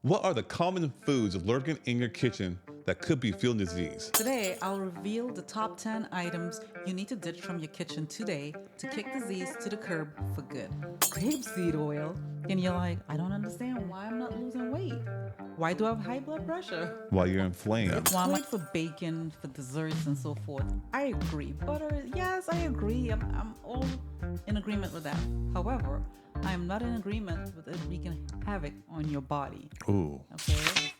What are the common foods lurking in your kitchen that could be fueling disease? Today, I'll reveal the top 10 items you need to ditch from your kitchen today to kick disease to the curb for good. Grapeseed oil. And you're like, I don't understand why I'm not losing weight. Why do I have high blood pressure? While you're inflamed. Why am I for bacon, for desserts, and so forth? I agree. Butter, yes, I agree. I'm all in agreement with that. However, I am not in agreement with it wreaking havoc on your body. Ooh. Okay?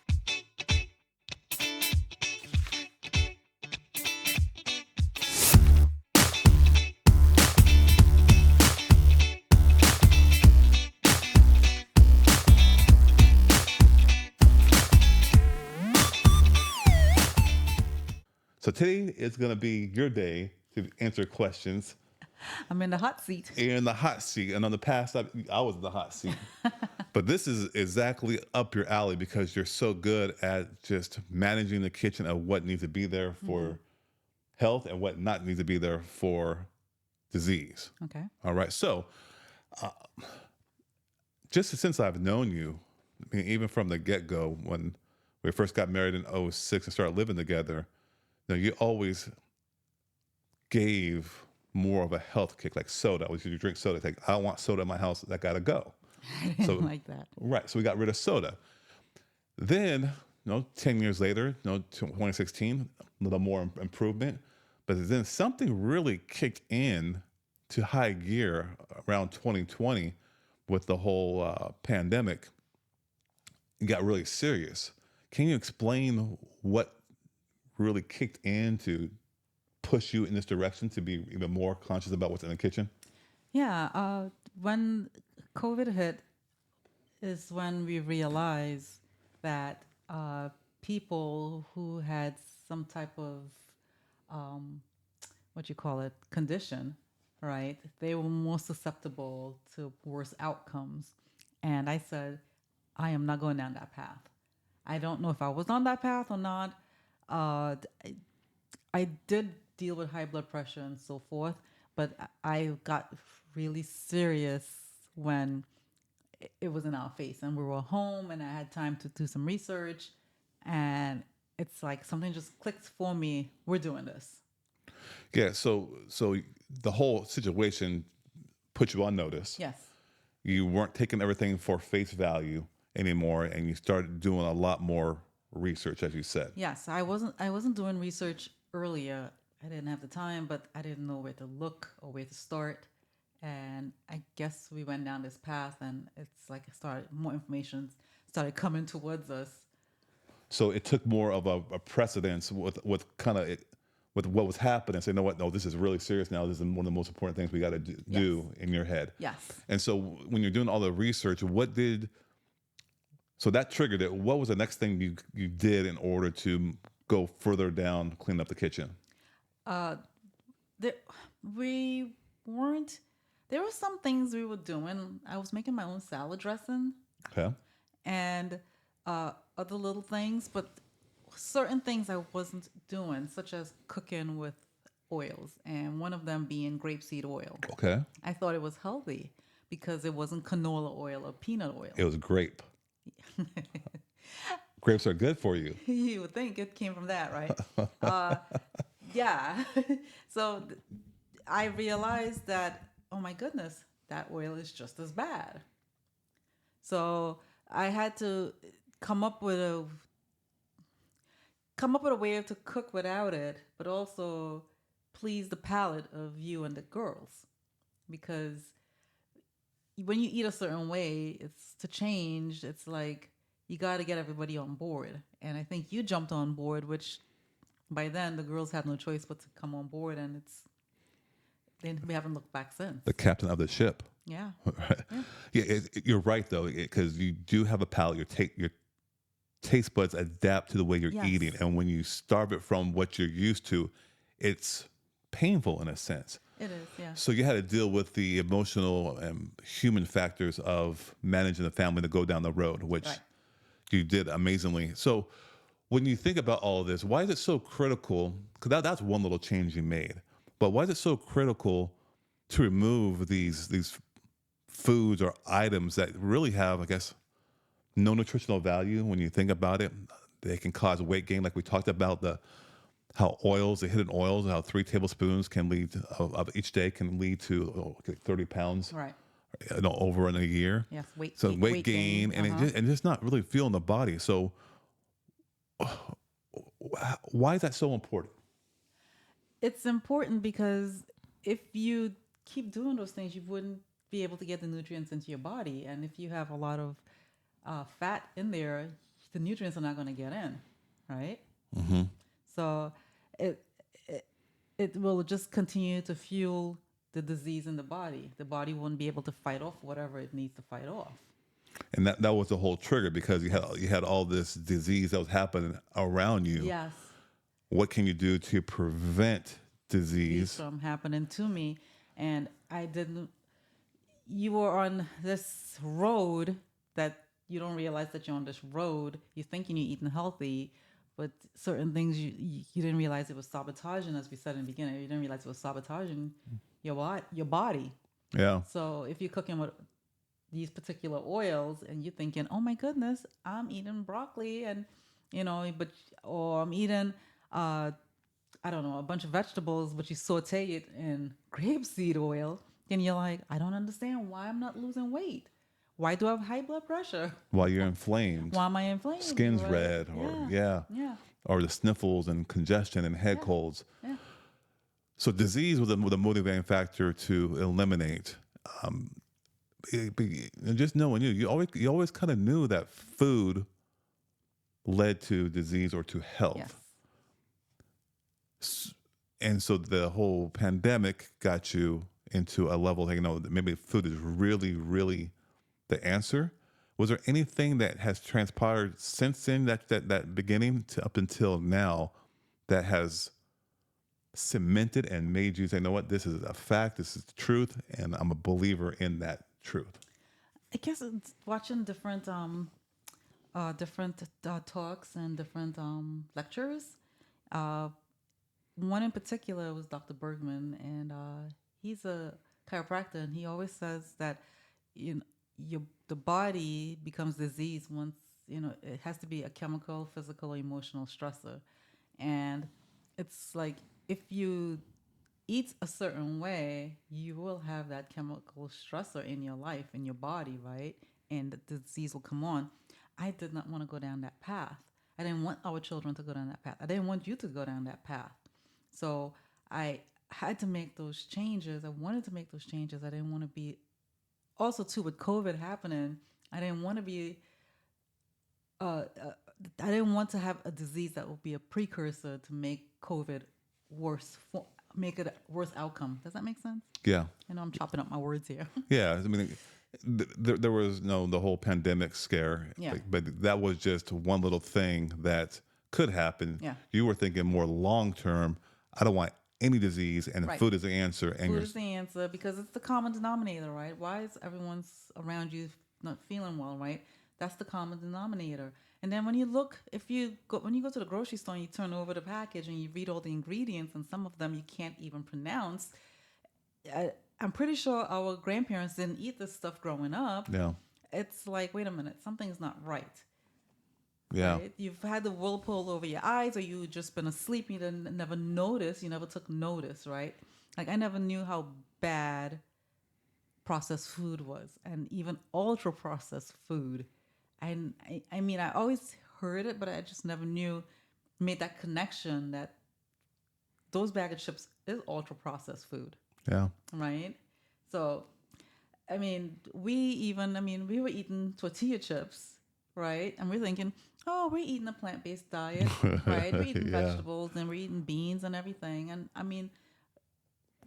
So today is going to be your day to answer questions. I'm in the hot seat. You're in the hot seat. And on the past, I was in the hot seat. But this is exactly up your alley because you're so good at just managing the kitchen of what needs to be there for health and what not needs to be there for disease. Okay. All right. So just since I've known you, I mean, even from the get go, when we first got married in '06 and started living together, you always gave more of a health kick, like soda. When you drink soda, like, I don't want soda in my house. That got to go. I didn't So, like that. right. So we got rid of soda. Then, 10 years later, 2016, a little more improvement. But then something really kicked in to high gear around 2020 with the whole pandemic. It got really serious. Can you explain what really kicked in to push you in this direction to be even more conscious about what's in the kitchen? Yeah. When COVID hit is when we realized that people who had some type of what you call it condition, right? They were more susceptible to worse outcomes. And I said, I am not going down that path. I don't know if I was on that path or not. I did deal with high blood pressure and so forth, but I got really serious when it was in our face and we were home and I had time to do some research and it's like something just clicked for me. We're doing this. Yeah. So the whole situation put you on notice. Yes. You weren't taking everything for face value anymore, and you started doing a lot more research, as you said. Yes, I wasn't doing research earlier. I didn't have the time, but I didn't know where to look or where to start. And I guess we went down this path and it's like I started more information started coming towards us. So it took more of a precedence with kind of it, with what was happening. Say, you know what? No, this is really serious now. This is one of the most important things we got to do, Yes. do in your head. Yes. And so when you're doing all the research, so that triggered it. What was the next thing you did in order to go further down, clean up the kitchen? There, we weren't there were some things we were doing. I was making my own salad dressing Okay. and other little things, but certain things I wasn't doing, such as cooking with oils, and one of them being grapeseed oil. Okay. I thought it was healthy because it wasn't canola oil or peanut oil. It was grape. Grapes are good for you. You would think it came from that, right? Yeah. So I realized that, oh my goodness, that oil is just as bad. So I had to come up with a come up with a way to cook without it, but also please the palate of you and the girls. Because when you eat a certain way, it's to change. It's like you got to get everybody on board. And I think you jumped on board, which by then the girls had no choice but to come on board, and we haven't looked back since. The captain of the ship. Yeah. Yeah, you're right though, because you do have a palate. Your taste buds adapt to the way you're Yes. eating, and when you starve it from what you're used to, it's painful in a sense. It is, yeah. So you had to deal with the emotional and human factors of managing the family to go down the road, which Right. you did amazingly. So when you think about all of this, why is it so critical? Because that's one little change you made, but why is it so critical to remove these foods or items that really have, I guess, no nutritional value when you think about it. They can cause weight gain, like we talked about how oils, the hidden oils, how 3 tablespoons can lead to, of each day can lead to 30 pounds, Right. over in a year. Yes. So weight gain, and Uh-huh. and just not really feeling the body. So why is that so important? It's important because if you keep doing those things, you wouldn't be able to get the nutrients into your body. And if you have a lot of fat in there, the nutrients are not going to get in, right? Mm-hmm. So it, it it will just continue to fuel the disease in the body. The body won't be able to fight off whatever it needs to fight off. And that was the whole trigger, because you had all this disease that was happening around you. Yes, What can you do to prevent these disease? from happening to me, and I didn't. You were on this road that you don't realize that you're on this road. You're thinking you're eating healthy, but certain things you didn't realize it was sabotaging. As we said in the beginning, you didn't realize it was sabotaging your body. Yeah. So if you're cooking with these particular oils and you're thinking, oh my goodness, I'm eating broccoli and or I'm eating I don't know, a bunch of vegetables, but you saute it in grapeseed oil, then you're like, I don't understand why I'm not losing weight. Why do I have high blood pressure? While you're inflamed, Why am I inflamed? skin's Right? red, or Yeah. or the sniffles and congestion and head Yeah. colds. Yeah. So disease was a motivating factor to eliminate. And just knowing you always kind of knew that food led to disease or to health. Yes. And so the whole pandemic got you into a level that, that maybe food is really, really the answer. Was there anything that has transpired since then, that beginning to up until now, that has cemented and made you say, you know what, this is a fact, this is the truth, and I'm a believer in that truth? I guess it's watching different talks and different lectures. Uh, One in particular was Dr. Bergman, and he's a chiropractor, and he always says that the body becomes diseased once it has to be a chemical, physical, or emotional stressor, and it's like if you eat a certain way, you will have that chemical stressor in your life, in your body, right? And the disease will come on. I did not want to go down that path. I didn't want our children to go down that path. I didn't want you to go down that path. So I had to make those changes. I wanted to make those changes. I didn't want to be, also too, with COVID happening, I didn't want to be, I didn't want to have a disease that would be a precursor to make COVID worse, make it a worse outcome. Does that make sense? Yeah. I know I'm chopping up my words here. Yeah. I mean, there was the whole pandemic scare, Yeah. but that was just one little thing that could happen. Yeah. You were thinking more long term. I don't want any disease, and Right. food is the answer. And Food is the answer because it's the common denominator, right? Why is everyone's around you not feeling well, right? That's the common denominator. And then when you go to the grocery store and you turn over the package and you read all the ingredients, and some of them you can't even pronounce. I'm pretty sure our grandparents didn't eat this stuff growing up. yeah, It's like, wait a minute, something's not right. yeah, Right? You've had the wool pulled over your eyes, or you've just been asleep. You didn't never notice. You never took notice, right? Like I never knew how bad processed food was, and even ultra processed food. And I mean, I always heard it, but I just never made that connection that those bag of chips is ultra processed food, yeah. right? So, I mean, we were eating tortilla chips, right? And we're thinking, oh, we're eating a plant-based diet, right? We're eating Yeah. vegetables and we're eating beans and everything. And I mean,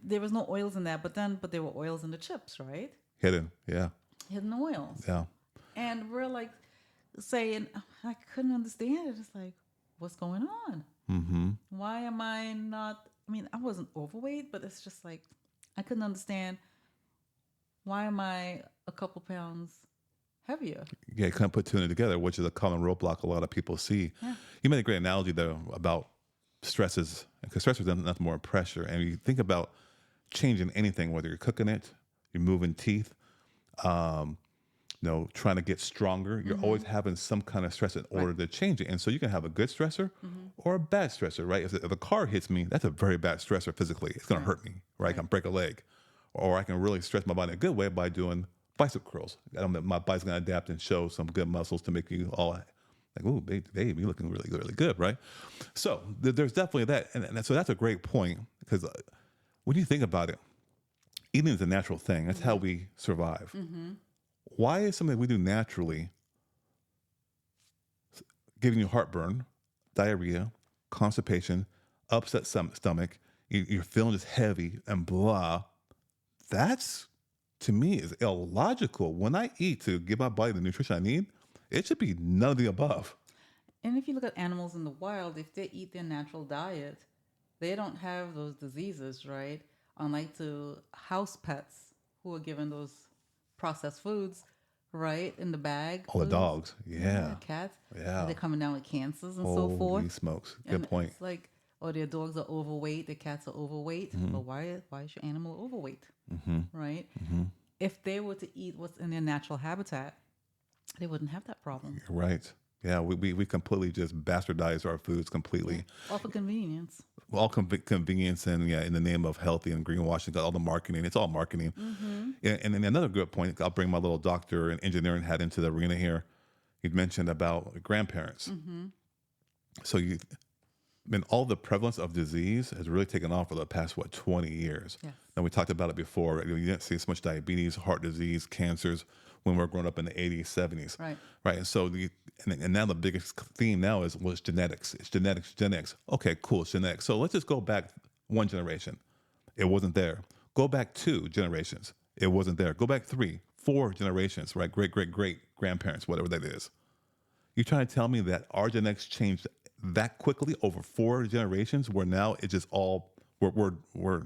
there was no oils in that, but there were oils in the chips, right? Hidden. Yeah, Hidden oils. yeah. And we're like saying, I couldn't understand it. It's like, what's going on? Mm-hmm. Why am I not? I mean, I wasn't overweight, but it's just like, I couldn't understand, why am I a couple pounds heavier? Yeah, you can't put two and two together, which is a common roadblock a lot of people see. Yeah. You made a great analogy though about stresses, because stress is nothing more than pressure. And you think about changing anything, whether you're cooking it, you're moving teeth, trying to get stronger. You're always having some kind of stress in order to change it. And so you can have a good stressor or a bad stressor, right? If a car hits me, that's a very bad stressor physically. It's going to hurt me, right? I can break a leg. Or I can really stress my body in a good way by doing bicep curls. My body's going to adapt and show some good muscles to make you all like, ooh, babe, you're looking really good, right? So there's definitely that. And so that's a great point because when you think about it, eating is a natural thing. That's how we survive. Why is something we do naturally giving you heartburn, diarrhea, constipation, upset stomach, you're feeling just heavy and blah? That's, to me, is illogical. When I eat to give my body the nutrition I need, it should be none of the above. And if you look at animals in the wild, if they eat their natural diet, they don't have those diseases, right? Unlike to house pets who are given those processed foods, right, in the bag. All the foods. dogs, yeah. Cats. Yeah. They're coming down with cancers and so forth. Holy smokes. Good And point. it's like, or their dogs are overweight, their cats are overweight. But why is your animal overweight? Right? If they were to eat what's in their natural habitat, they wouldn't have that problem. You're right. Yeah, we completely just bastardize our foods completely. All for convenience. All convenience and in the name of healthy and greenwashing, all the marketing. It's all marketing. And then another good point, I'll bring my little doctor and engineering hat into the arena here. You mentioned about grandparents. So all the prevalence of disease has really taken off for the past, 20 years. Yes. And we talked about it before. Right? You didn't see so much diabetes, heart disease, cancers when we were growing up in the 80s, 70s. Right. Right. And so and now the biggest theme now is genetics. It's genetics. Okay, cool. It's genetics. So let's just go back one generation. It wasn't there. Go back 2 generations. It wasn't there. Go back 3, 4 generations, right? Great grandparents, whatever that is. You're trying to tell me that our genetics changed that quickly over 4 generations where now it's just all we're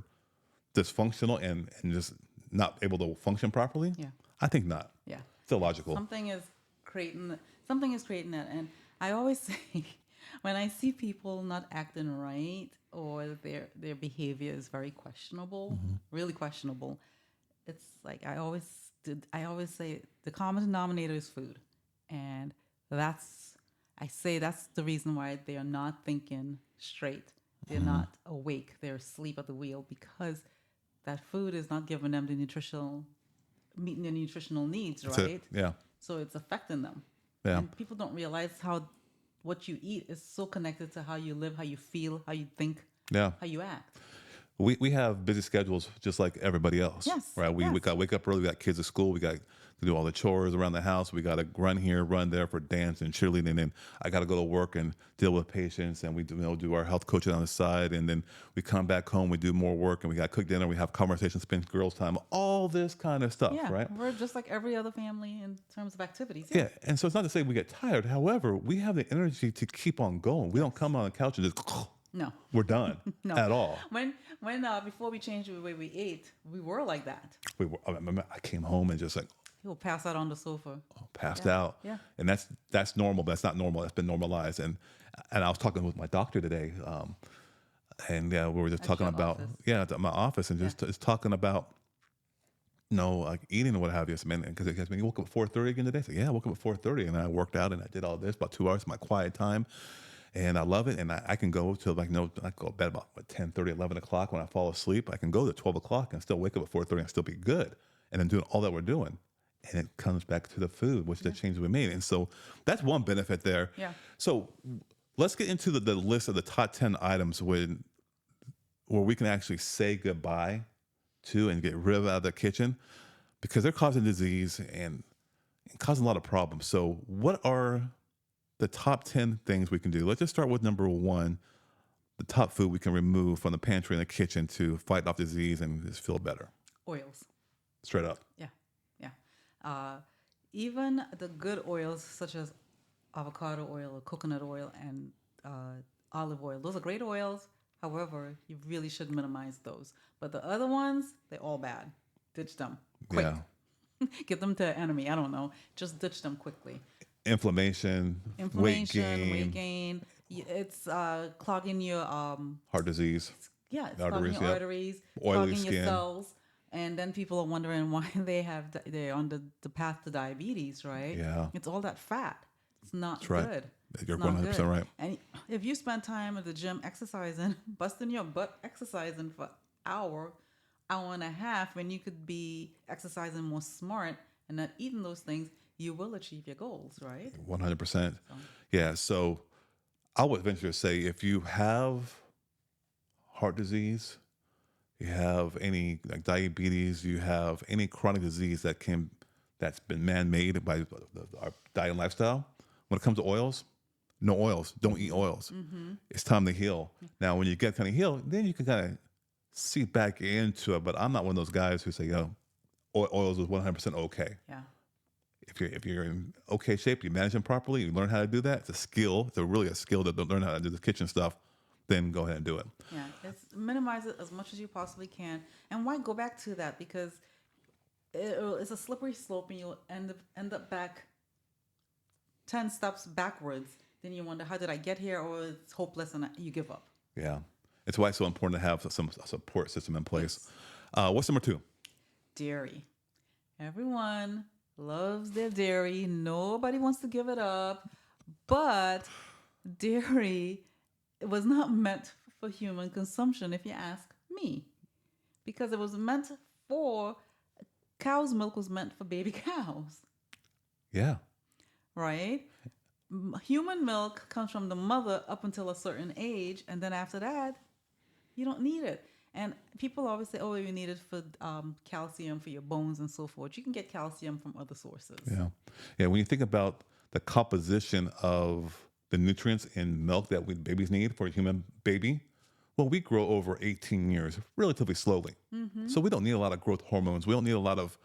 dysfunctional and just not able to function properly? Yeah. I think not. Yeah. It's illogical. Something is creating that. And I always say, when I see people not acting right or their behavior is very questionable, really questionable, it's like I always say the common denominator is food. And that's the reason why they are not thinking straight. They're not awake. They're asleep at the wheel because that food is not giving them meeting their nutritional needs, That's right? it. Yeah. So it's affecting them. Yeah. And people don't realize how what you eat is so connected to how you live, how you feel, how you think, Yeah. how you act. We have busy schedules just like everybody else. Yes, Right. We got to wake up early. We got kids at school. We got to do all the chores around the house. We got to run here, run there for dance and cheerleading. And then I got to go to work and deal with patients. And we do our health coaching on the side. And then we come back home. We do more work. And we got to cook dinner. We have conversations, spend girls' time. All this kind of stuff. Yeah, Right. we're just like every other family in terms of activities. Yeah. And so it's not to say we get tired. However, we have the energy to keep on going. We don't come on the couch and just No. we're done No. at all. When before we changed the way we ate, we were like that. I came home and just like He'll pass out on the sofa. passed Yeah, out. yeah. And that's normal, but that's not normal. That's been normalized. And I was talking with my doctor today, and yeah, we were just At talking your about office? at my office and just talking about like eating and what have you. So, man, because you woke up at 4:30 again today. I said, yeah, I woke up at 4:30 and I worked out and I did all this about 2 hours, my quiet time. And I love it. And I can go to I go to bed about 10:30, 11 o'clock. When I fall asleep, I can go to 12 o'clock and still wake up at 4:30 and still be good. And then doing all that we're doing. And it comes back to the food, which is the change we made. And so that's one benefit there. Yeah. So let's get into the list of the top 10 items where we can actually say goodbye to and get rid of out of the kitchen because they're causing disease and causing a lot of problems. So what are the top 10 things we can do? Let's just start with number 1, the top food we can remove from the pantry and the kitchen to fight off disease and just feel better. Oils. Straight up. Yeah. Even the good oils such as avocado oil or coconut oil and olive oil, those are great oils. However, you really should minimize those. But the other ones, they're all bad. Ditch them quick. Yeah. Give them to an enemy. I don't know. Just ditch them quickly. Inflammation, weight gain, It's clogging your heart disease, it's arteries, clogging your arteries, oily clogging skin. your cells. And then people are wondering why they're on the path to diabetes, right? Yeah. It's all that fat. It's not That's right. good. You're It's not 100% good. right. And if you spend time at the gym exercising, busting your butt exercising for hour and a half, when you could be exercising more smart and not eating those things, you will achieve your goals, right? 100%. So, Yeah. So I would venture to say if you have heart disease, you have any like diabetes, you have any chronic disease that's been man-made by our diet and lifestyle. When it comes to oils, no oils. Don't eat oils. It's time to heal. Now, when you get kind of healed, then you can kind of seep back into it. But I'm not one of those guys who say, oils is 100% okay. yeah. If you're in okay shape, you manage them properly, you learn how to do that. It's a skill. It's really a skill to learn how to do the kitchen stuff. Then go ahead and do it. Yeah, it's minimize it as much as you possibly can. And why go back to that? Because it's a slippery slope, and you'll end up back 10 steps backwards. Then you wonder, how did I get here? Or it's hopeless and you give up. Yeah. It's why it's so important to have some support system in place. What's number 2? Dairy. Everyone loves their dairy. Nobody wants to give it up. But dairy was not meant for human consumption, if you ask me. Because it was meant for cow's milk was meant for baby cows, Yeah. right? Human milk comes from the mother up until a certain age, and then after that, you don't need it. And people always say, "Oh, you need it for calcium for your bones and so forth." You can get calcium from other sources. Yeah. Yeah. When you think about the composition of the nutrients in milk that babies need for a human baby, well, we grow over 18 years relatively slowly. So we don't need a lot of growth hormones. We don't need a lot of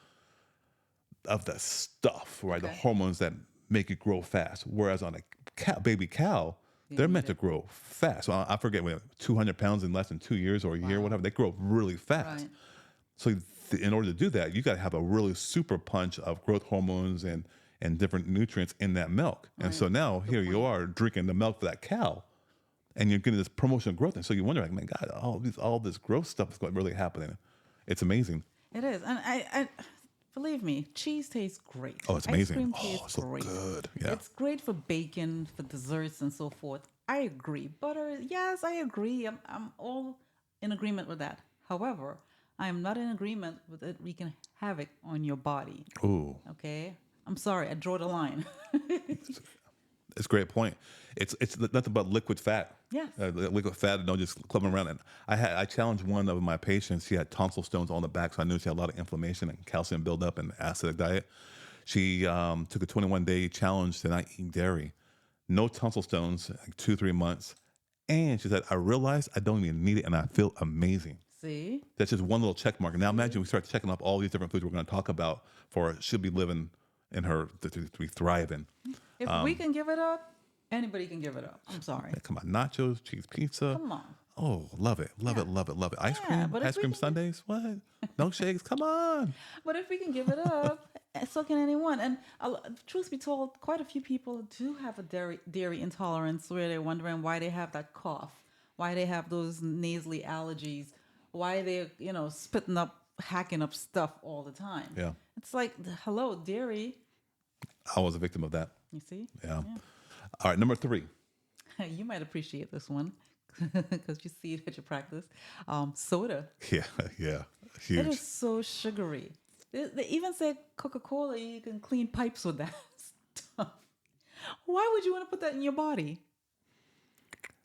the stuff, right? The Okay. hormones that make it grow fast. Whereas on a baby cow, they're meant to grow fast. So I forget, 200 pounds in less than 2 years or a year, whatever. They grow really fast. Right. So in order to do that, you got to have a really super punch of growth hormones and different nutrients in that milk. And so now here you are drinking the milk for that cow, and you're getting this promotion of growth. And so you wonder, like, man, God, all this growth stuff is really happening. It's amazing. It is, and I believe me, cheese tastes great. Oh, it's Ice amazing. cream Oh, tastes it's so great. good. Yeah. It's great for bacon, for desserts, and so forth. I agree. Butter, yes, I agree. I'm all in agreement with that. However, I am not in agreement with it wreaking havoc on your body. Ooh, Okay, I'm sorry, I draw the line. it's a great point. It's nothing but liquid fat. Yes. Liquid fat, and don't just club around. And I challenged one of my patients. She had tonsil stones on the back, so I knew she had a lot of inflammation and calcium buildup and acidic diet. She took a 21-day challenge to not eat dairy, no tonsil stones, like 2-3 months, and she said, I realized I don't even need it, and I feel amazing. See, That's just one little check mark. Now imagine we start checking off all these different foods we're going to talk about for she'll be living in her to be thriving. if we can give it up, anybody can give it up. I'm sorry. Come on, nachos, cheese pizza. Come on. Oh, love it, love it, love it, love it. Ice Yeah, cream, but if ice we cream can- sundaes. What? Milkshakes. Come on. But if we can give it up, so can anyone. And truth be told, quite a few people do have a dairy intolerance where they're wondering why they have that cough, why they have those nasally allergies, why they're, spitting up, hacking up stuff all the time. Yeah, It's like, hello, dairy. I was a victim of that. You see? Yeah. All right, number 3. You might appreciate this one because you see it at your practice. Soda. Yeah, yeah, It huge. is so sugary. They even say Coca-Cola, you can clean pipes with that stuff. Why would you want to put that in your body?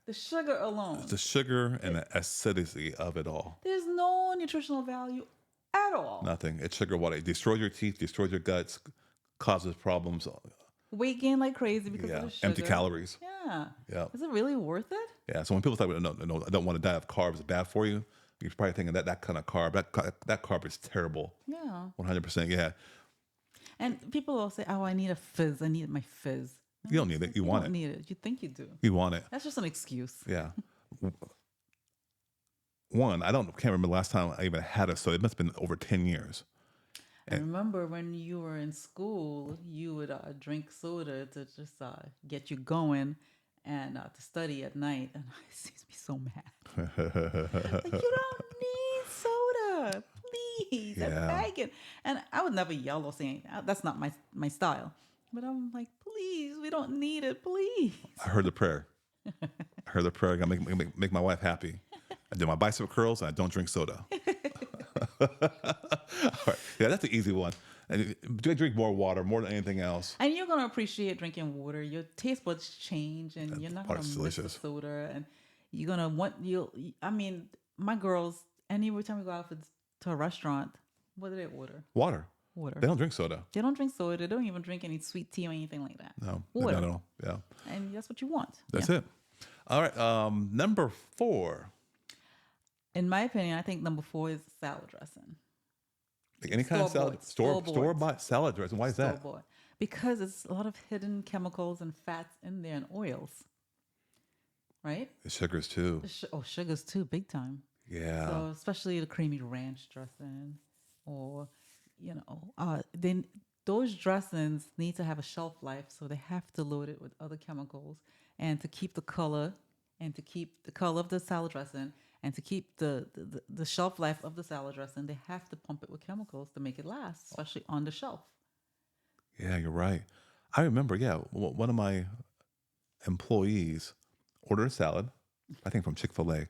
The sugar alone. The sugar and the acidity of it all. There's no nutritional value at all. Nothing. It's sugar. What it destroys your teeth, destroys your guts, causes problems. Weight gain like crazy because of Yeah, the sugar. empty calories. Yeah. Yeah. Is it really worth it? Yeah. So when people talk about no, I don't want to die of carbs, it's bad for you. You're probably thinking that kind of carb, that carb is terrible. Yeah. 100%. Yeah. And people will say, "Oh, I need a fizz. I need my fizz." You don't need it. You want don't it. need it. You think you do. You want it. That's just an excuse. Yeah. One, can't remember the last time I even had a soda. It must have been over 10 years. I remember when you were in school, you would drink soda to just get you going and to study at night. And it makes me so mad. Like, you don't need soda. please, I'm Yeah. begging. And I would never yell or say that's not my style. But I'm like, please, we don't need it, please. I heard the prayer. I heard the prayer. I gotta make my wife happy. I do my bicep curls and I don't drink soda. All right. Yeah, that's the easy one. And do I drink more water more than anything else? And you're gonna appreciate drinking water. Your taste buds change, and you're not gonna Water's miss the delicious. soda. And you're gonna want you. I mean, my girls. Any time we go out to a restaurant, what do they order? Water. Water. They don't drink soda. They don't drink soda. They don't even drink any sweet tea or anything like that. No, Water. not at all. Yeah, And that's what you want. that's Yeah. it. All right. Number 4. In my opinion, I think number 4 is salad dressing. Like any kind of salad, Store-bought. store bought salad dressing. Why is that? Store-bought. Because it's a lot of hidden chemicals and fats in there and oils, right? The sugars too. Sugars too, big time. Yeah. So especially the creamy ranch dressing, or then those dressings need to have a shelf life, so they have to load it with other chemicals, and to keep the color, and to keep the color of the salad dressing, and to keep the shelf life of the salad dressing, they have to pump it with chemicals to make it last, especially on the shelf. Yeah, you're right. I remember. Yeah, one of my employees ordered a salad. I think from Chick-fil-A.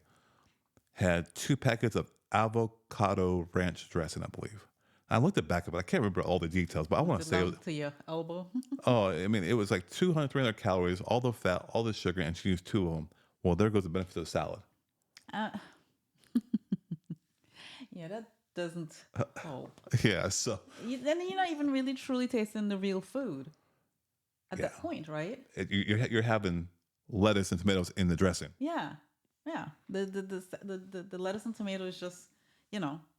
Had 2 packets of avocado ranch dressing, I believe. I looked at back of it. I can't remember all the details, but I want to say, Down to your elbow. I mean, it was like 200, 300 calories, all the fat, all the sugar, and she used 2 of them. Well, there goes the benefit of the salad. Uh, yeah, that doesn't help. Yeah, so Then you're not even really truly tasting the real food at that Yeah. point, right? you're having lettuce and tomatoes in the dressing. Yeah, yeah. The lettuce and tomato is just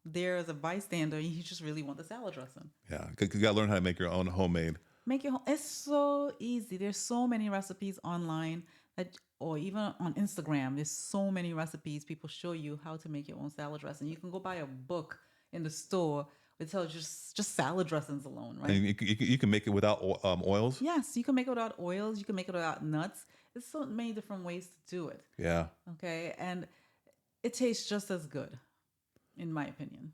there as a bystander. You just really want the salad dressing. Yeah, you got to learn how to make your own homemade. Make your home. It's so easy. There's so many recipes online or even on Instagram. There's so many recipes. People show you how to make your own salad dressing. You can go buy a book in the store that tells you just salad dressings alone, right? And you can make it without oils. Yes, you can make it without oils. You can make it without nuts. There's so many different ways to do it. Yeah. Okay, and it tastes just as good, in my opinion.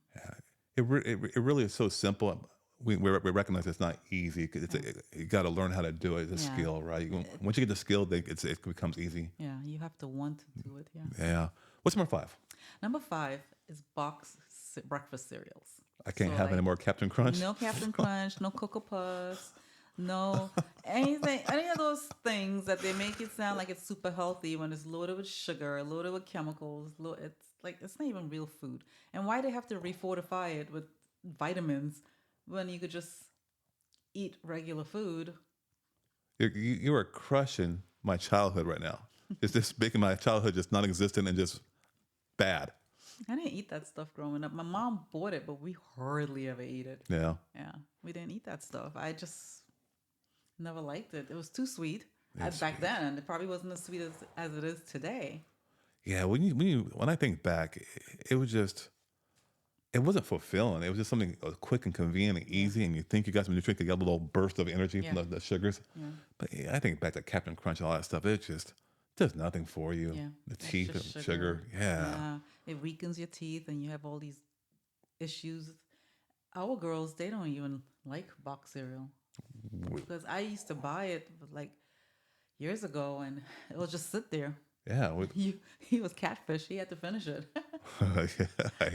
It really is so simple. We recognize it's not easy because you got to learn how to do it. It's a Yeah. skill, right? Once you get the skill, then it becomes easy. Yeah, you have to want to do it. Yeah. Yeah. What's number 5? Number 5 is breakfast cereals. I can't So, have any like, more Captain Crunch. No Captain Crunch, no Cocoa Puffs, no anything, any of those things that they make it sound like it's super healthy when it's loaded with sugar, loaded with chemicals. It's not even real food. And why they have to refortify it with vitamins when you could just eat regular food? You are crushing my childhood right now. It's just making my childhood just non-existent and just bad. I didn't eat that stuff growing up. My mom bought it, but we hardly ever ate it. Yeah. Yeah, we didn't eat that stuff. I just never liked it. It was too sweet. It's Back then, it probably wasn't as sweet as it is today. Yeah. When I think back, it wasn't fulfilling. It was just something quick and convenient and easy, and you think you got some nutrients, you got a little burst of energy Yeah. from the sugars. Yeah. But yeah, I think back to Captain Crunch and all that stuff. It just does nothing for you. Yeah. The It's teeth just and sugar. Yeah. It weakens your teeth and you have all these issues. Our girls, they don't even like box cereal. Because I used to buy it like years ago and it would just sit there. Yeah. He was catfish. He had to finish it. I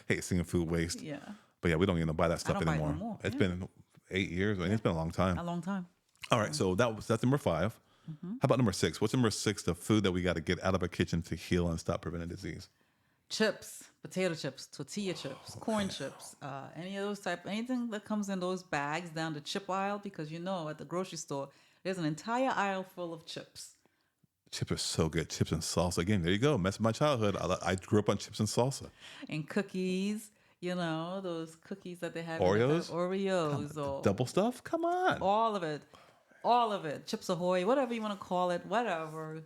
hate seeing food waste. Yeah. But yeah, we don't even buy that stuff don't buy it no anymore. more. It's Yeah. been 8 years. I mean, it's been a long time. A long time. All right, so that's number 5. Mm-hmm. How about number 6? What's number 6? The food that we got to get out of our kitchen to heal and stop preventing disease. Chips, potato chips, tortilla chips, corn chips, any of those anything that comes in those bags down the chip aisle, because at the grocery store, there's an entire aisle full of chips. Chips are so good. Chips and salsa. Again, there you go. Mess with my childhood. I grew up on chips and salsa. And cookies, those cookies that they have. Oreos? Oreos, or Double stuff? Come on. all of it. All of it. Chips Ahoy, whatever you want to call it, whatever.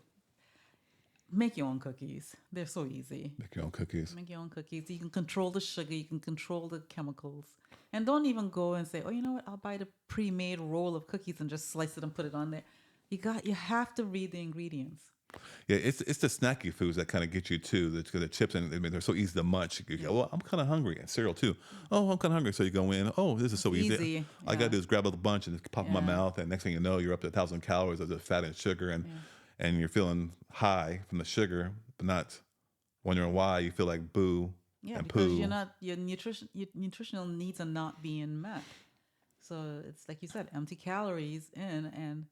Make your own cookies. They're so easy. Make your own cookies. Make your own cookies. You can control the sugar. You can control the chemicals. And don't even go and say, oh, you know what? I'll buy the pre-made roll of cookies and just slice it and put it on there. You have to read the ingredients. Yeah, it's the snacky foods that kind of get you too. The chips and I mean they're so easy to munch. You go, well, I'm kind of hungry. And cereal too. Oh, I'm kind of hungry. So you go in. Oh, this is It's so easy. easy. All I gotta Yeah. do is grab a bunch and just pop in my Yeah. mouth, and next thing you know, you're up to 1,000 calories of the fat and sugar, Yeah. and you're feeling high from the sugar, but not wondering why you feel like boo Yeah, and because you're poo. not your nutritional needs are not being met. So it's like you said, empty calories in, and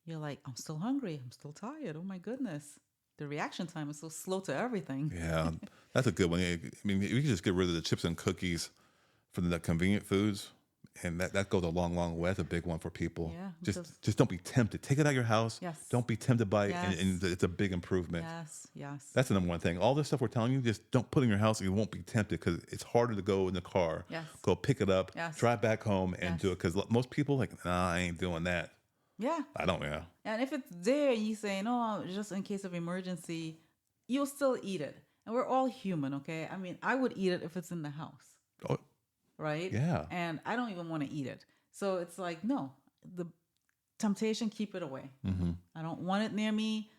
you're like, I'm still hungry. I'm still tired. Oh my goodness. The reaction time is so slow to everything. Yeah, that's a good one. I mean, you can just get rid of the chips and cookies from the convenient foods, and that goes a long, long way. That's a big one for people. Yeah, Just because just don't be tempted. Take it out of your house. yes, Don't be tempted by it, yes, and it's a big improvement. yes, yes, That's the number one thing. All this stuff we're telling you, just don't put it in your house, and you won't be tempted because it's harder to go in the car, yes, go pick it up, yes, drive back home, and yes. do it. Because most people like, nah, I ain't doing that. Yeah. I don't. Yeah. And if it's there, you say, no, just in case of emergency, you'll still eat it. And we're all human, okay? I mean, I would eat it if it's in the house, Oh, right? yeah. And I don't even want to eat it. So it's like, no, the temptation, keep it away. Hmm. I don't want it near me.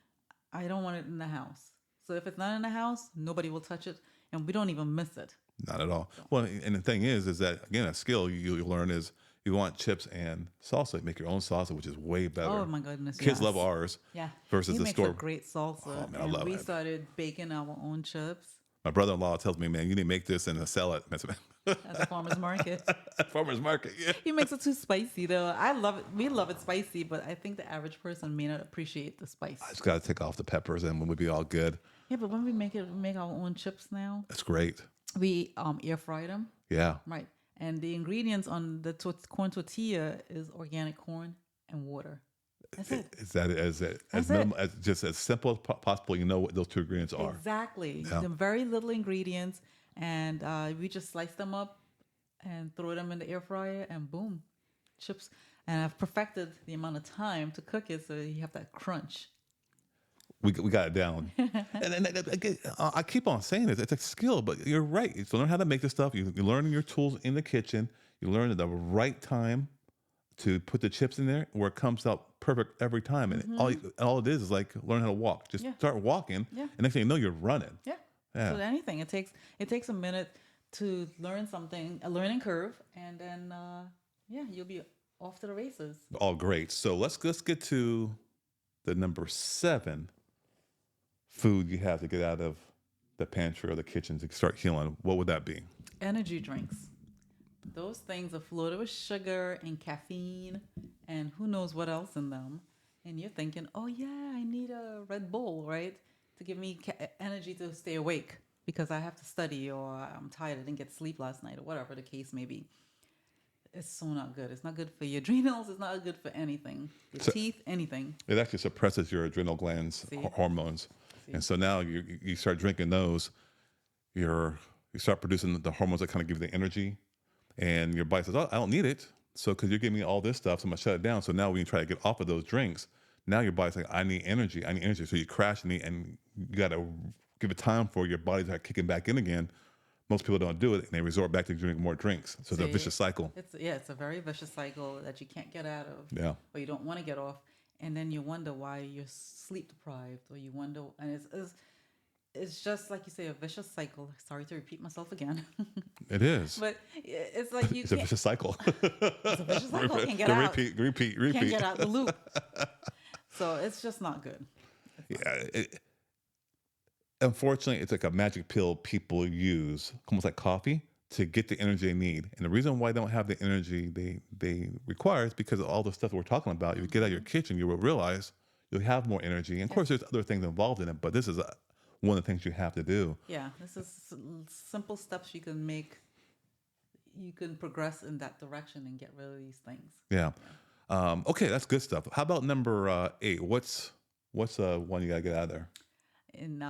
I don't want it in the house. So if it's not in the house, nobody will touch it, and we don't even miss it. Not at all. Well, and the thing is that again, a skill you learn is you want chips and salsa. Make your own salsa, which is way better. Oh my goodness, Kids yes. love ours Yeah. versus He the makes store. a great salsa. Oh man, I And love we it. started baking our own chips My brother-in-law tells me, man, you need to make this and sell it. at the farmer's market. Farmer's market. Yeah. He makes it too spicy though. I love it. We love it spicy, but I think the average person may not appreciate the spice. I just got to take off the peppers and we'll be all good. Yeah, but when we make our own chips now. That's great. We air fry them, Yeah. right? And the ingredients on the corn tortilla is organic corn and water. That's it. Is that as That's minimal, as just as simple as possible? You know what those two ingredients are. Exactly. Yeah. The very little ingredients, and we just slice them up and throw them in the air fryer, and boom, chips. And I've perfected the amount of time to cook it, so you have that crunch. We got it down. and again, I keep on saying this. It's a skill, but you're right. You learn how to make this stuff. You learn your tools in the kitchen. You learn at the right time to put the chips in there where it comes out perfect every time. And all it is like learn how to walk. Just Yeah. start walking, Yeah. and next thing you know, you're running. Yeah. Yeah. So anything, it takes a minute to learn something, a learning curve, and then yeah, you'll be off to the races. All great. So let's get to the number 7 food you have to get out of the pantry or the kitchen to start healing. What would that be? Energy drinks. Those things are loaded with sugar and caffeine and who knows what else in them. And you're thinking, oh yeah, I need a Red Bull, right? To give me energy to stay awake because I have to study or I'm tired, I didn't get sleep last night or whatever the case may be. It's so not good. It's not good for your adrenals. It's not good for anything. Your So- teeth, anything. It actually suppresses your adrenal glands See? hormones, See? and so now you start drinking those. You start producing the hormones that kind of give you the energy, and your body says, "Oh, I don't need it." So because you're giving me all this stuff, so I'm gonna shut it down. So now when you try to get off of those drinks, now your body's like, "I need energy. I need energy." So you crash and you got to give it time for your body to start kicking back in again. Most people don't do it, and they resort back to drinking more drinks. So it's a See? vicious cycle. It's a very vicious cycle that you can't get out of. Yeah. Or you don't want to get off, and then you wonder why you're sleep deprived, or you wonder, and it's just like you say, a vicious cycle. Sorry to repeat myself again, It is. but it's like you It's a can't. vicious cycle. It's a vicious cycle. Can't get The out. repeat. Can't get out the loop. So it's just not good. Yeah, unfortunately, it's like a magic pill people use, almost like coffee, to get the energy they need. And the reason why they don't have the energy they require is because of all the stuff we're talking about. If you get out of your kitchen, you will realize you'll have more energy. And of course, there's other things involved in it, but this is one of the things you have to do. Yeah, this is simple steps you can make. You can progress in that direction and get rid of these things. Yeah. Okay, that's good stuff. How about number 8? What's one you gotta get out of there? And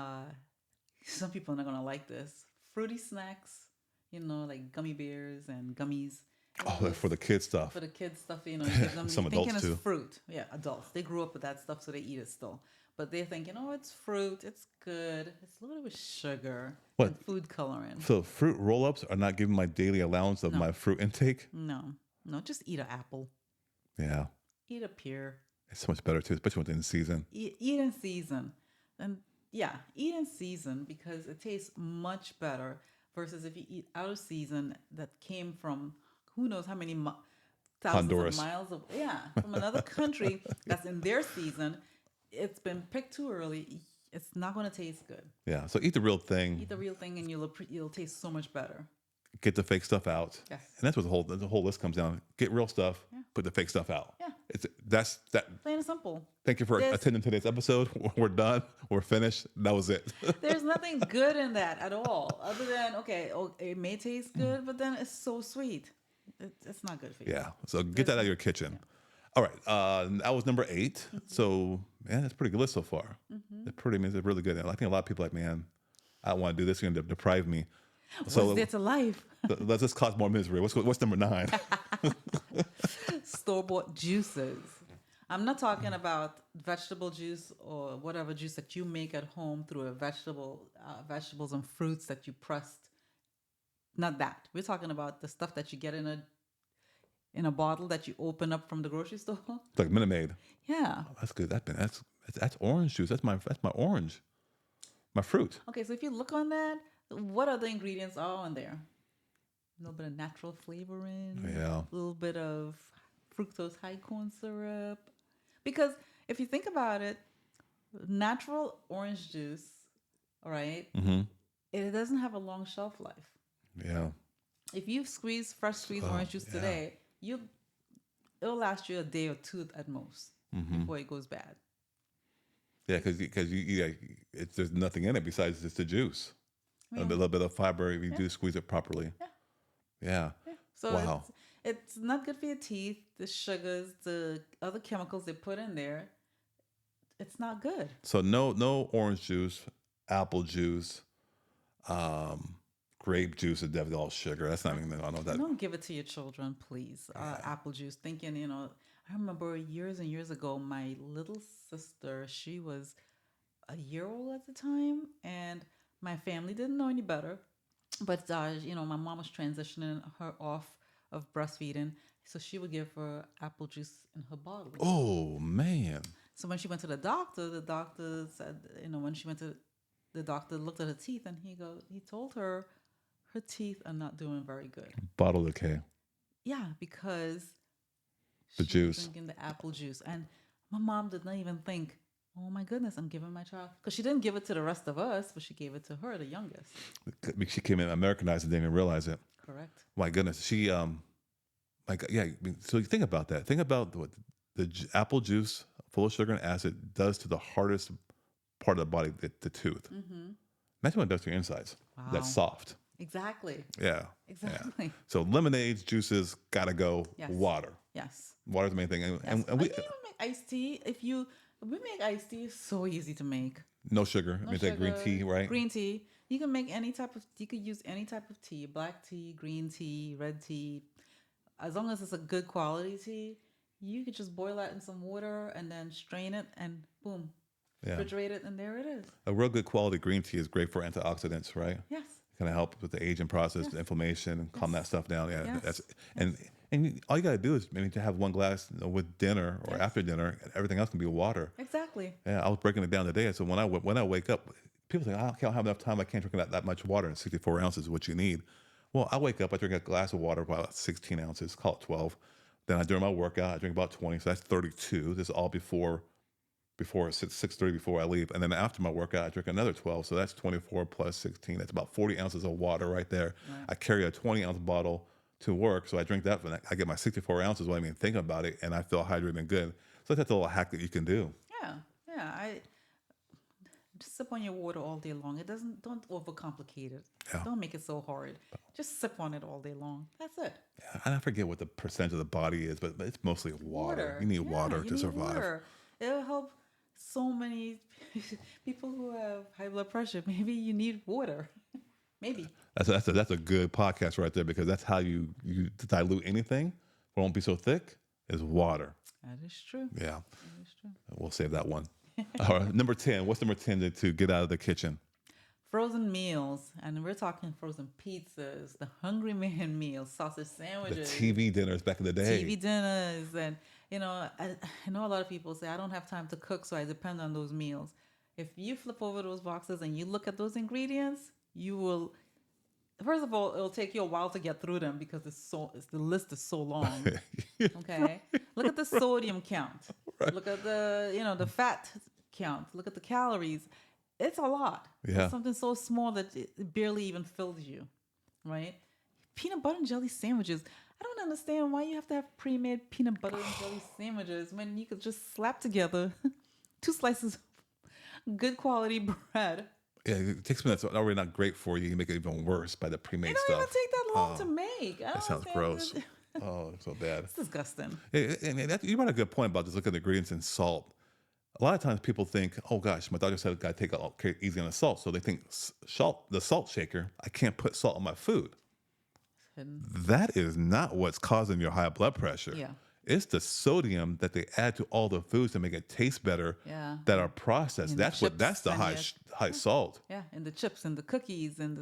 some people are not gonna like this. Fruity snacks, like gummy bears and gummies. Oh, for the kids stuff. For the kids stuff, you give them Some thinking adults it's too. fruit. Yeah, adults. They grew up with that stuff, so they eat it still. But they're thinking, oh, it's fruit, it's good. It's loaded with sugar What? and food coloring. So fruit roll-ups are not giving my daily allowance of No. my fruit intake. No, just eat an apple. Yeah, Eat a pear. it's so much better too, especially within season. Eat in season. And yeah, eat in season because it tastes much better versus if you eat out of season that came from who knows how many thousands of Honduras. miles of, yeah, from another country that's in their season. It's been picked too early. It's not going to taste good. Yeah. So eat the real thing. Eat the real thing and you'll taste so much better. Get the fake stuff out. Yes. And that's what the whole list comes down. Get real stuff. Yeah. Put the fake stuff out. Yeah. That's that. Plain and simple. Thank you for There's- attending today's episode. We're done. We're finished. That was it. There's nothing good in that at all, other than it may taste good, but then it's so sweet. It's not good for you. Yeah. So get that out of your kitchen. All right. That was number 8. Mm-hmm. So, man, that's a pretty good list so far. It's really good. I think a lot of people are like, man, I don't want to do this. You're going to deprive me. So What's there to life? let's just cause more misery. What's number 9? Store-bought juices. I'm not talking about vegetable juice or whatever juice that you make at home through vegetables and fruits that you pressed. Not that. We're talking about the stuff that you get in a bottle that you open up from the grocery store. Like Minute Maid. Yeah. That's good. That's orange juice. That's my orange. My fruit. Okay, so if you look on that, what other ingredients are on there? A little bit of natural flavoring. Yeah. A little bit of fructose high corn syrup. Because if you think about it, natural orange juice, all right, it doesn't have a long shelf life. Yeah. If you fresh squeezed orange juice today, it'll last you a day or 2 at most before it goes bad. Yeah, because there's nothing in it besides just the juice. A little bit of fiber if you do squeeze it properly. Yeah. So Wow. it's not good for your teeth. The sugars, the other chemicals they put in there, it's not good. So no orange juice, apple juice, grape juice is definitely all sugar. That's not even, I don't know that. Don't give it to your children, please. Apple juice. Thinking, I remember years and years ago, my little sister, she was a year old at the time, and my family didn't know any better. But, my mom was transitioning her off of breastfeeding, so she would give her apple juice in her bottle. Oh, man. So when she went to the doctor said, when she went to the doctor, looked at her teeth, and he told her teeth are not doing very good. Bottle decay. Yeah, because The she was juice. drinking the apple juice. And my mom did not even think, oh my goodness, I'm giving my child. Because she didn't give it to the rest of us, but she gave it to her, the youngest. She came in Americanized and didn't even realize it. Correct. My goodness. She, so you think about that. Think about what apple juice full of sugar and acid does to the hardest part of the body, the tooth. Imagine what it does to your insides. Wow. That's soft. Exactly. Yeah. Exactly. Yeah. So lemonades, juices, gotta go. Yes. Water. Yes. Water's the main thing. Yes. And Why we can't you make iced tea? We make iced tea, it's so easy to make. no sugar. I No mean, that green sugar, tea, right? Green tea. You can make you could use any type of tea, black tea, green tea, red tea. As long as it's a good quality tea, you could just boil that in some water and then strain it and boom, Yeah. refrigerate it and there it is. A real good quality green tea is great for antioxidants, right? Yes. Kind of help with the aging process, the inflammation, and calm that stuff down. Yeah, Yes. that's and all you gotta do is maybe to have one glass with dinner or after dinner, and everything else can be water. Exactly. Yeah, I was breaking it down today. So when I wake up, people say I can't have enough time. I can't drink that much water. And 64 ounces is what you need. Well, I wake up, I drink a glass of water, about 16 ounces, call it 12. Then during my workout, I drink about 20, so that's 32. This is all before 6:30 before I leave, and then after my workout, I drink another 12. So that's 24 plus 16. That's about 40 ounces of water right there. Right. I carry a 20-ounce bottle to work, so I drink that. I get my 64 ounces without even thinking about it, and I feel hydrated and good. So that's a little hack that you can do. Yeah. I just sip on your water all day long. Don't overcomplicate it. Yeah. Don't make it so hard. Just sip on it all day long. That's it. And I forget what the percentage of the body is, but it's mostly water. You need Yeah, water you to need survive. water. It'll help so many people who have high blood pressure. Maybe you need water. Maybe. That's a good podcast right there, because that's how you dilute anything. It won't be so thick. Is water. That is true. Yeah, That is true. we'll save that one. All right, number 10. What's number 10 to get out of the kitchen? Frozen meals, and we're talking frozen pizzas, the Hungry Man meals, sausage The sandwiches, TV dinners back in the day. TV dinners, and I know a lot of people say I don't have time to cook, so I depend on those meals. If you flip over those boxes and you look at those ingredients, you will. First of all, it'll take you a while to get through them because the list is so long. Okay, look at the sodium count. Look at the fat count. Look at the calories. It's a lot. Yeah. It's something so small that it barely even fills you, right? Peanut butter and jelly sandwiches. I don't understand why you have to have pre-made peanut butter and jelly sandwiches when you could just slap together 2 slices of good quality bread. Yeah, it takes me that's already not great for you. You make it even worse by the It pre-made don't even stuff. take that long to make. I That don't sounds understand gross. this. Oh, it's so bad. It's disgusting. You brought a good point about just looking at the ingredients and salt. A lot of times people think, oh gosh, my doctor said I got to take it easy on the salt. So they think the salt shaker, I can't put salt on my food. And That is not what's causing your high blood pressure. Yeah. It's the sodium that they add to all the foods to make it taste better Yeah. that are processed. And the That's chips the and high salt. yeah, and the chips and the cookies and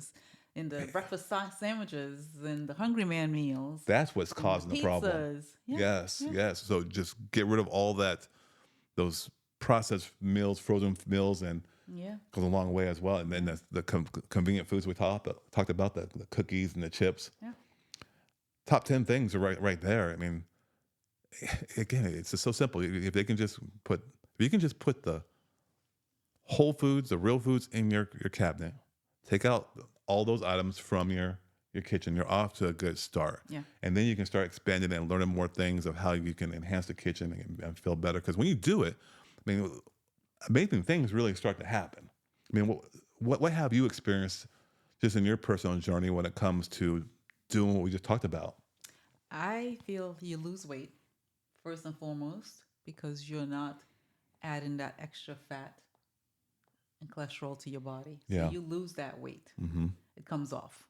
the breakfast sandwiches and the Hungry Man meals. That's what's causing the problem. Pizzas. Yeah. Yes, yes. So just get rid of all those processed meals, frozen meals, and Yeah. goes a long way as well. And then the convenient foods we talked about, the cookies and the chips. Yeah. Top 10 things are right there. I mean, again, it's just so simple. If you can just put the whole foods, the real foods in your cabinet, take out all those items from your kitchen, you're off to a good start. Yeah. And then you can start expanding and learning more things of how you can enhance the kitchen and feel better. Because when you do it, I mean, amazing things really start to happen. I mean, what have you experienced just in your personal journey when it comes to doing what we just talked about? I feel you lose weight first and foremost because you're not adding that extra fat and cholesterol to your body. So Yeah. you lose that weight. It comes off.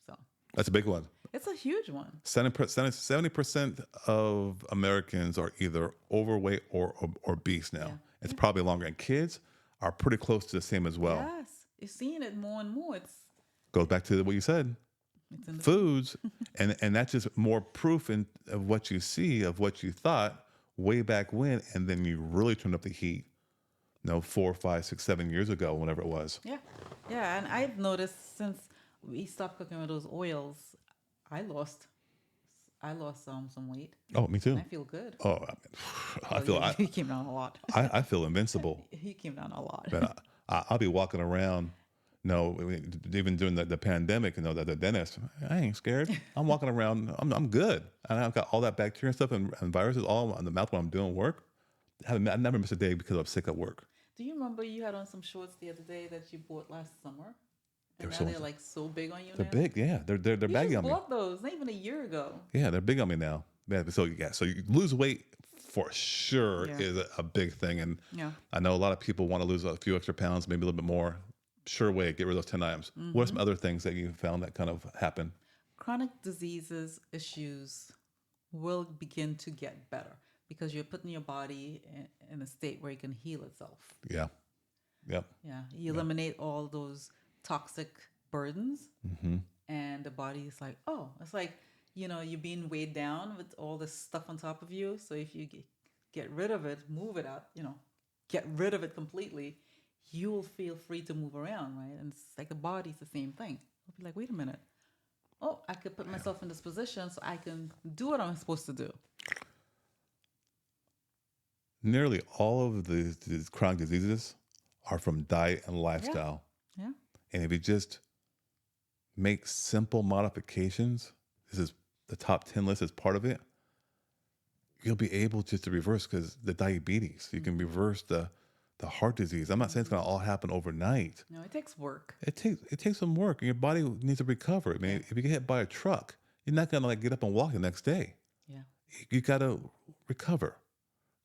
So That's a big one. it's a huge one. 70% of Americans are either overweight or obese now. Yeah. It's probably longer. And kids are pretty close to the same as well. Yes. You're seeing it more and more. Goes back to what you said. It's in the Foods, and that's just more proof of what you see, of what you thought way back when, and then you really turned up the heat, 4, 5, 6, 7 years ago, whenever it was. Yeah. Yeah. And I've noticed since we stopped cooking with those oils, I lost some weight. Oh, me too. And I feel good. Oh, I feel He came down a lot. I feel invincible. He came down a lot. But I'll be walking around. Even during the pandemic, the dentist, I ain't scared. I'm walking around. I'm good. And I've got all that bacteria and stuff and viruses all on the mouth when I'm doing work. I never miss a day because I'm sick at work. Do you remember you had on some shorts the other day that you bought last summer? And They were now so- they're like so big on you They're now? big, yeah. They're You baggy just on me. bought those not even a year ago. Yeah, they're big on me now. Yeah, so you lose weight for sure Yeah. is a big thing, and Yeah. I know a lot of people want to lose a few extra pounds, maybe a little bit more. Sure way, get rid of those 10 items. What are some other things that you found that kind of happen? Chronic diseases issues will begin to get better because you're putting your body in a state where it can heal itself. Yeah, yep, Yeah. You eliminate all those toxic burdens, and the body is like, oh, it's like, you're being weighed down with all this stuff on top of you. So if you get rid of it, move it out, get rid of it completely, you will feel free to move around, right? And it's like the body's the same thing. I'll be like, wait a minute. Oh, I could put myself in this position so I can do what I'm supposed to do. Nearly all of these chronic diseases are from diet and lifestyle. Yeah. And if you just make simple modifications, this is the top 10 list as part of it, you'll be able just to reverse because the diabetes, you can reverse the heart disease. I'm not saying it's going to all happen overnight. No, it takes work. It takes some work, and your body needs to recover. I mean, if you get hit by a truck, you're not going to get up and walk the next day. Yeah. You got to recover.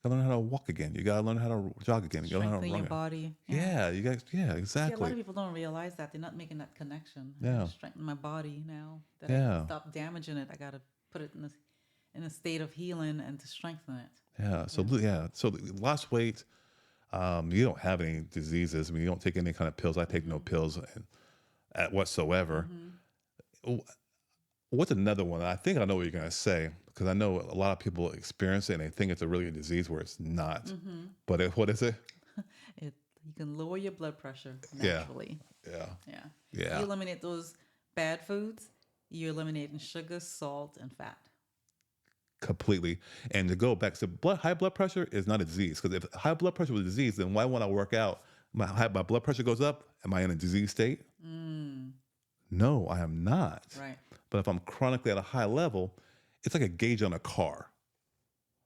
You got to learn how to walk again. You got to learn how to jog again. You got to learn how to Strengthen run your again. body. Yeah, you guys. Yeah, See, a lot exactly. of people don't realize that. They're not making that connection. I Yeah. gotta strengthen my body now. That Yeah. I stop damaging it. I got to put it in a state of healing and to strengthen it. Yeah. So lost weight. You don't have any diseases. I mean, you don't take any kind of pills. I take no pills whatsoever. What's another one? I think I know what you're going to say because I know a lot of people experience it and they think it's a really a disease where it's not. But what is it? It You can lower your blood pressure Yeah. naturally. Yeah. Yeah. Yeah. You eliminate those bad foods, you're eliminating sugar, salt, and fat. Completely. And to go back, so high blood pressure is not a disease. Because if high blood pressure was a disease, then why when I work out, my blood pressure goes up? Am I in a disease state? No, I am not. Right. But if I'm chronically at a high level, it's like a gauge on a car,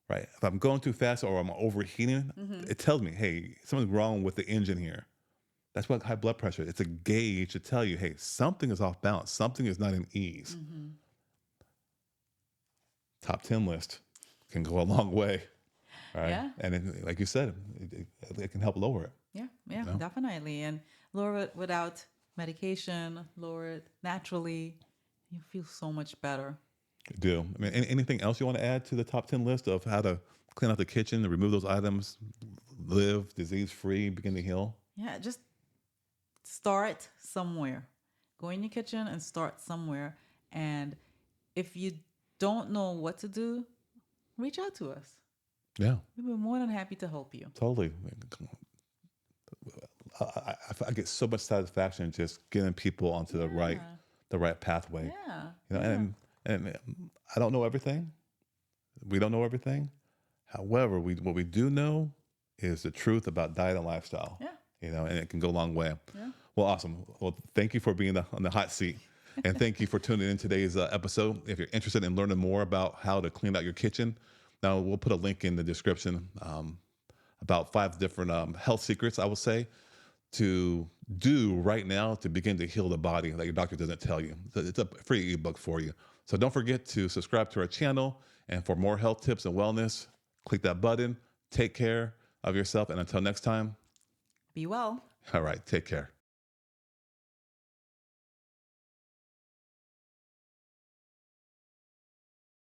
right? If I'm going too fast or I'm overheating, it tells me, hey, something's wrong with the engine here. That's what high blood pressure. It's a gauge to tell you, hey, something is off balance. Something is not in ease. Top 10 list can go a long way, right? Yeah. And like you said, it can help lower it. Yeah, yeah, know? definitely. And lower it without medication, lower it naturally. You feel so much better. You do. I mean, anything else you want to add to the top 10 list of how to clean out the kitchen, to remove those items, live disease-free, begin to heal? Yeah, just start somewhere. Go in your kitchen and start somewhere. And if you don't know what to do, reach out to us. Yeah, We'd be more than happy to help you. totally. I get so much satisfaction just getting people onto the right pathway. Yeah. You know, and I don't know everything. We don't know everything. However, what we do know is the truth about diet and lifestyle. Yeah. You know, and it can go a long way. Yeah. Well, awesome. Well, thank you for being on the hot seat. And thank you for tuning in today's episode. If you're interested in learning more about how to clean out your kitchen, now we'll put a link in the description about 5 different health secrets, I would say, to do right now to begin to heal the body that your doctor doesn't tell you. So it's a free ebook for you. So don't forget to subscribe to our channel. And for more health tips and wellness, click that button. Take care of yourself. And until next time, Be well. all right, take care.